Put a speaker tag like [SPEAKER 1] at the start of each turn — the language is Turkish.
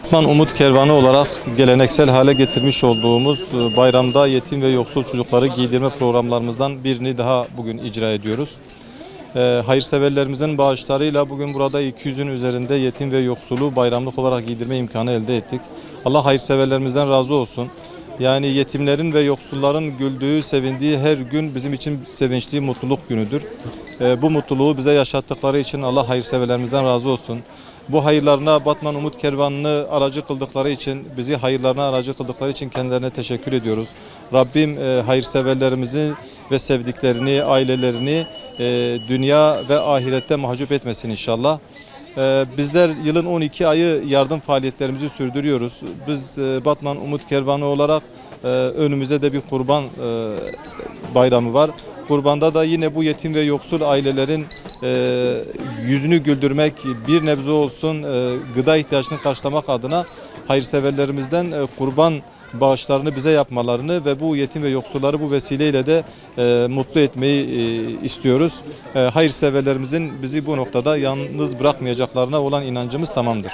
[SPEAKER 1] Batman Umut Kervanı olarak geleneksel hale getirmiş olduğumuz bayramda yetim ve yoksul çocukları giydirme programlarımızdan birini daha bugün icra ediyoruz. Hayırseverlerimizin bağışlarıyla bugün burada 200'ün üzerinde yetim ve yoksulu bayramlık olarak giydirme imkanı elde ettik. Allah hayırseverlerimizden razı olsun. Yani yetimlerin ve yoksulların güldüğü, sevindiği her gün bizim için sevinçli, mutluluk günüdür. Bu mutluluğu bize yaşattıkları için Allah hayırseverlerimizden razı olsun. Bu hayırlarına Batman Umut Kervanı'nı aracı kıldıkları için, bizi hayırlarına aracı kıldıkları için kendilerine teşekkür ediyoruz. Rabbim hayırseverlerimizi ve sevdiklerini, ailelerini dünya ve ahirette mahcup etmesin inşallah. Bizler yılın 12 ayı yardım faaliyetlerimizi sürdürüyoruz. Biz Batman Umut Kervanı olarak önümüzde de bir kurban bayramı var. Kurbanda da yine bu yetim ve yoksul ailelerin yüzünü güldürmek, bir nebze olsun gıda ihtiyacını karşılamak adına hayırseverlerimizden kurban bağışlarını bize yapmalarını ve bu yetim ve yoksulları bu vesileyle de mutlu etmeyi istiyoruz. Hayırseverlerimizin bizi bu noktada yalnız bırakmayacaklarına olan inancımız tamamdır.